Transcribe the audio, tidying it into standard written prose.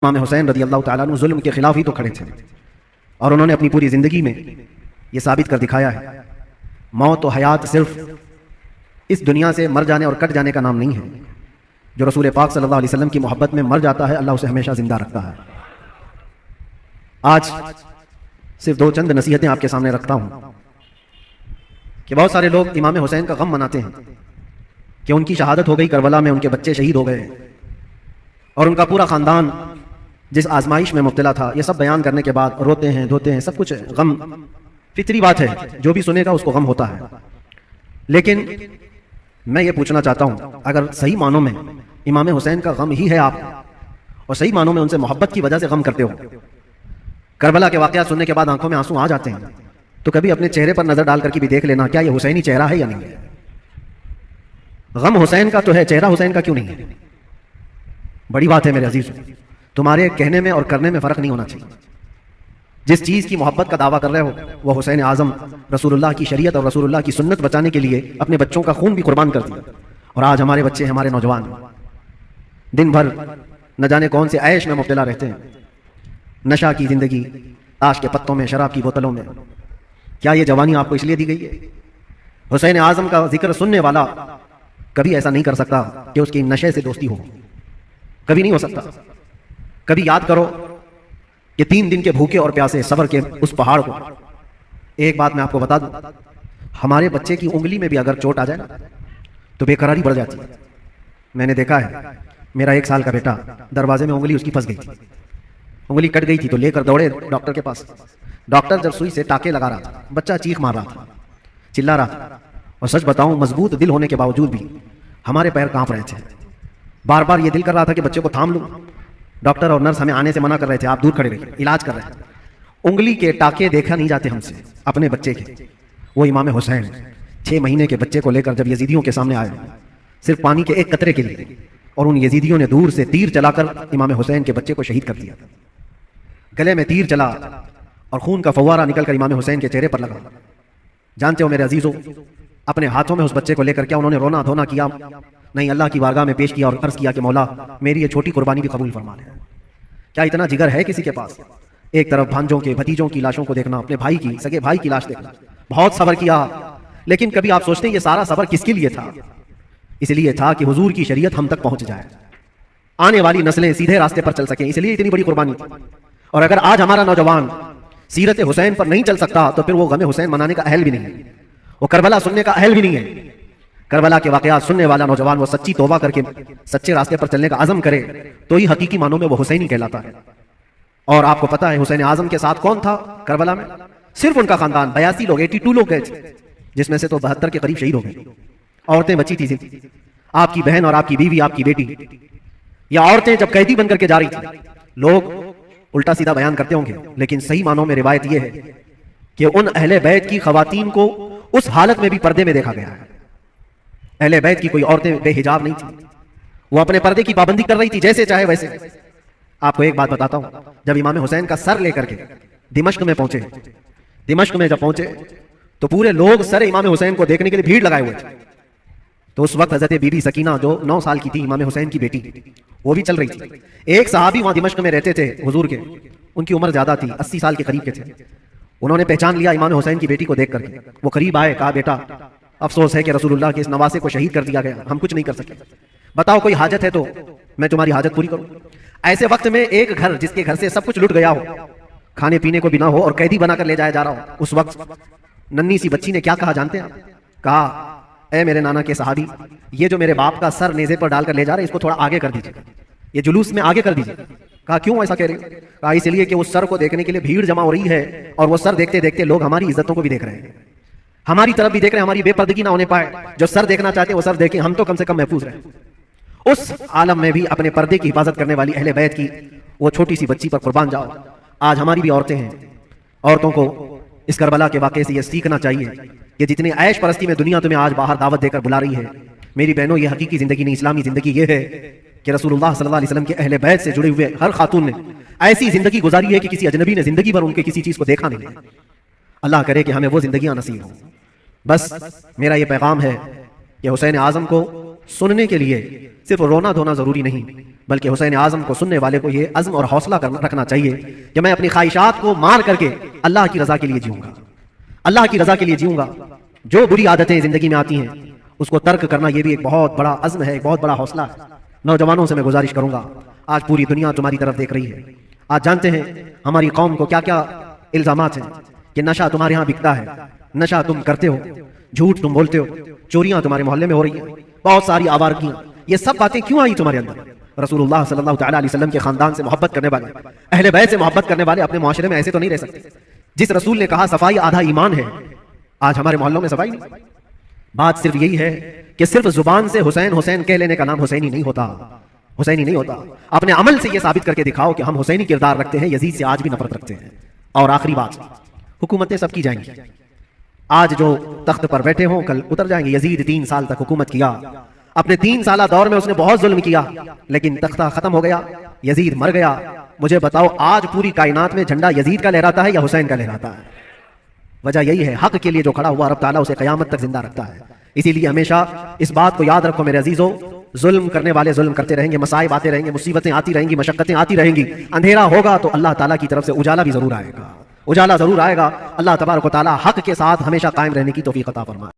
इमाम हुसैन रज़ी अल्लाह ताला अन्हु जुल्म के खिलाफ ही तो खड़े थे और उन्होंने अपनी पूरी ज़िंदगी में ये साबित कर दिखाया है मौत और हयात सिर्फ इस दुनिया से मर जाने और कट जाने का नाम नहीं है। जो रसूल पाक सल्लल्लाहु अलैहि वसल्लम की मोहब्बत में मर जाता है अल्लाह उसे हमेशा ज़िंदा रखता है। आज सिर्फ दो चंद नसीहतें आपके सामने रखता हूँ कि बहुत सारे लोग इमाम हुसैन का गम मनाते हैं कि उनकी शहादत हो गई, करबला में उनके बच्चे शहीद हो गए और उनका पूरा ख़ानदान जिस आजमाइश में मुब्तला था। ये सब बयान करने के बाद रोते हैं, धोते हैं, सब कुछ गम फितरी बात है, जो भी सुनेगा उसको गम होता है। लेकिन मैं ये पूछना चाहता हूँ, अगर सही मानों में इमाम हुसैन का गम ही है आप और सही मानों में उनसे मोहब्बत की वजह से गम करते हो, करबला के वाक़यात सुनने के बाद आंखों में आंसू आ जाते हैं, तो कभी अपने चेहरे पर नजर डाल करके भी देख लेना क्या ये हुसैनी चेहरा है या नहीं है। गम हुसैन का तो है, चेहरा हुसैन का क्यों नहीं है। बड़ी बात है मेरे अजीज, तुम्हारे कहने में और करने में फर्क नहीं होना चाहिए। जिस चीज की मोहब्बत का दावा कर रहे हो वो हुसैन आजम रसूलुल्लाह की शरीयत और रसूलुल्लाह की सुन्नत बचाने के लिए अपने बच्चों का खून भी कुर्बान कर दिया। और आज हमारे बच्चे, हमारे नौजवान दिन भर न जाने कौन से ऐश में मुब्तला रहते हैं, नशा की जिंदगी, ताश के पत्तों में, शराब की बोतलों में। क्या ये जवानी आपको इसलिए दी गई है? हुसैन आजम का जिक्र सुनने वाला कभी ऐसा नहीं कर सकता कि उसकी नशे से दोस्ती हो, कभी नहीं हो सकता। कभी याद करो कि 3 दिन के भूखे और प्यासे सबर के उस पहाड़ को। एक बात मैं आपको बता दूं, हमारे बच्चे की उंगली में भी अगर चोट आ जाए ना तो बेकरारी बढ़ जाती है। मैंने देखा है, मेरा 1 साल का बेटा, दरवाजे में उंगली उसकी फंस गई थी, उंगली कट गई थी, तो लेकर दौड़े डॉक्टर के पास। डॉक्टर जब सुई से टाके लगा रहा था, बच्चा चीख मार रहा था, चिल्ला रहा था, और सच बताऊं मजबूत दिल होने के बावजूद भी हमारे पैर कांप रहे थे। बार बार ये दिल कर रहा था कि बच्चे को थाम लूं। डॉक्टर और नर्स हमें आने से मना कर रहे थे, आप दूर खड़े रहिए, इलाज कर रहे थे। उंगली के टाके देखा नहीं जाते हमसे अपने बच्चे के। वो इमाम हुसैन 6 महीने के बच्चे को लेकर जब यजीदियों के सामने आए, सिर्फ पानी के एक कतरे के लिए, और उन यजीदियों ने दूर से तीर चलाकर इमाम हुसैन के बच्चे को शहीद कर दिया। गले में तीर चला और खून का फव्वारा निकलकर इमाम हुसैन के चेहरे पर लगा। जानते हो मेरे अजीजों, अपने हाथों में उस बच्चे को लेकर क्या उन्होंने रोना धोना किया? नहीं, अल्लाह की बारगाह में पेश किया और अर्ज किया कि मौला मेरी ये छोटी कुर्बानी भी कबूल फरमा ले। क्या इतना जिगर है किसी के पास? एक तरफ भांजों के, भतीजों की लाशों को देखना, अपने भाई की, सगे भाई की लाश देखना, बहुत सब्र किया। लेकिन कभी आप सोचते हैं ये सारा सब्र किसके लिए था? इसलिए था कि हुजूर की शरीयत हम तक पहुंच जाए, आने वाली नस्लें सीधे रास्ते पर चल सकें, इसलिए इतनी बड़ी कुर्बानी थी। और अगर आज हमारा नौजवान सीरत हुसैन पर नहीं चल सकता तो फिर वो गमे हुसैन मनाने का अहल भी नहीं है, वो करबला सुनने का अहल भी नहीं है। करबला के वाकयात सुनने वाला नौजवान वो सच्ची तौबा करके सच्चे रास्ते पर चलने का अज़म करे तो ही हकीकी मानों में वो हुसैनी कहलाता है। और आपको पता है हुसैन आजम के साथ कौन था करबला में? सिर्फ उनका खानदान। 82 लोग, 82 लोग गए थे, जिसमें से तो 72 के करीब शहीद हो गए। औरतें बची थी, आपकी बहन और आपकी बीवी, आपकी बेटी। या औरतें जब कैदी बनकर के जा रही थी, लोग उल्टा सीधा बयान करते होंगे, लेकिन सही मानों में रिवायत यह है कि उन अहले बैत की खवातीन को उस हालत में भी पर्दे में देखा गया है। अहले बैत की कोई औरतें बेहिजाब नहीं थी, वो अपने पर्दे की पाबंदी कर रही थी, जैसे चाहे वैसे। आपको एक बात बताता हूं, जब इमाम हुसैन का सर लेकर के दिमश्क में पहुंचे, दिमश्क में जब पहुंचे तो पूरे लोग सर इमाम हुसैन को देखने के लिए भीड़ लगाए हुए थे। तो उस वक्त हजरत बीबी सकीना जो 9 साल की थी, इमाम हुसैन की बेटी, वो भी चल रही थी। एक सहाबी वहां दिमश्क में रहते थे हुजूर के, उनकी उम्र ज्यादा थी, 80 साल के करीब के थे। उन्होंने पहचान लिया इमाम हुसैन की बेटी को देख करके। वो करीब आए, कहा बेटा अफसोस है कि रसूलुल्लाह के इस नवासे को शहीद कर दिया गया, हम कुछ नहीं कर सके, बताओ कोई हाजत है तो मैं तुम्हारी हाजत पूरी करूं। ऐसे वक्त में एक घर, जिसके घर से सब कुछ लुट गया हो, खाने पीने को भी ना हो और कैदी बनाकर ले जाया जा रहा हो, उस वक्त नन्ही सी बच्ची ने क्या कहा जानते हैं? कहा, ऐ मेरे नाना के सहाबी, ये जो मेरे बाप का सर नेज़े पर डालकर ले जा रहे हैं, इसको थोड़ा आगे कर दीजिए, ये जुलूस में आगे कर दीजिए। कहा क्यों ऐसा कह रहे हैं? कहा इसलिए कि उस सर को देखने के लिए भीड़ जमा हो रही है और वो सर देखते देखते लोग हमारी इज्जतों को भी देख रहे हैं, हमारी तरफ भी देख रहे हैं, हमारी बेपर्दगी ना होने पाए। जो सर देखना चाहते हैं वो सर देखें, हम तो कम से कम महफूज रहे। उस आलम में भी अपने पर्दे की हिफाजत करने वाली अहले बैत की वो छोटी सी बच्ची पर कुर्बान जाओ। आज हमारी भी औरतें हैं, औरतों को इस करबला के वाकये से ये सीखना चाहिए कि जितने ऐश परस्ती में दुनिया तुम्हें आज बाहर दावत देकर बुला रही है, मेरी बहनों, ये हकीकी जिंदगी नहीं, इस्लामी जिंदगी ये है कि रसूलुल्लाह सल्लल्लाहु अलैहि वसल्लम के अहले बैत से जुड़े हुए हर खातून ने ऐसी जिंदगी गुजारी है कि किसी अजनबी ने जिंदगी भर उनके किसी चीज को देखा नहीं। अल्लाह करे कि हमें वो जिंदगियां नसीब हो। बस मेरा ये पैगाम है कि हुसैन आजम को सुनने के लिए सिर्फ रोना धोना जरूरी नहीं, बल्कि हुसैन आजम को सुनने वाले को ये अज़्म और हौसला रखना चाहिए कि मैं अपनी ख्वाहिशात को मार करके अल्लाह की रजा के लिए जीऊंगा, अल्लाह की रजा के लिए जीऊंगा। जो बुरी आदतें जिंदगी में आती हैं उसको तर्क करना ये भी एक बहुत बड़ा अज़्म है, एक बहुत बड़ा हौसला है। नौजवानों से मैं गुजारिश करूंगा, आज पूरी दुनिया तुम्हारी तरफ देख रही है। आज जानते हैं हमारी कौम को क्या क्या इल्जामात हैं कि नशा तुम्हारे यहाँ बिकता है, नशा तुम करते हो, झूठ तुम बोलते हो, चोरियां तुम्हारे मोहल्ले में हो रही हैं, बहुत सारी आवारगियां। ये सब बातें क्यों आई तुम्हारे अंदर? रसूलुल्लाह सल्लल्लाहु तआला अलैहि वसल्लम के खानदान से मोहब्बत करने वाले, अहले बैत से मोहब्बत करने वाले अपने माशरे में ऐसे तो नहीं रह सकते। जिस रसूल ने कहा सफाई आधा ईमान है, आज हमारे मोहल्लों में सफाई नहीं। बात सिर्फ यही है कि सिर्फ जुबान से हुसैन हुसैन कह लेने का नाम हुसैनी नहीं होता, हुसैनी नहीं होता। अपने अमल से यह साबित करके दिखाओ कि हम हुसैनी किरदार रखते हैं, यजीद से आज भी नफरत रखते हैं। और आखिरी बात, हुकूमतें सबकी जाएंगी, आज जो तख्त पर बैठे हों कल उतर जाएंगे। यजीद 3 साल तक हुकूमत किया, अपने 3 साल दौर में उसने बहुत जुल्म किया, लेकिन तख्ता खत्म हो गया, यजीद मर गया। मुझे बताओ आज पूरी कायनात में झंडा यजीद का लहराता है या हुसैन का लहराता है? वजह यही है, हक के लिए जो खड़ा हुआ रब ताला उसे कयामत तक जिंदा रखता है। इसीलिए हमेशा इस बात को याद रखो मेरे अजीजों, जुल्म करने वाले जुल्म करते रहेंगे, मसाइब आते रहेंगे, मुसीबतें आती रहेंगी, मशक्कतें आती रहेंगी। अंधेरा होगा तो अल्लाह ताला की तरफ से उजाला भी जरूर आएगा, उजाला जरूर आएगा। अल्लाह तबारक व तआला हक के साथ हमेशा कायम रहने की तौफीक अता फरमाए।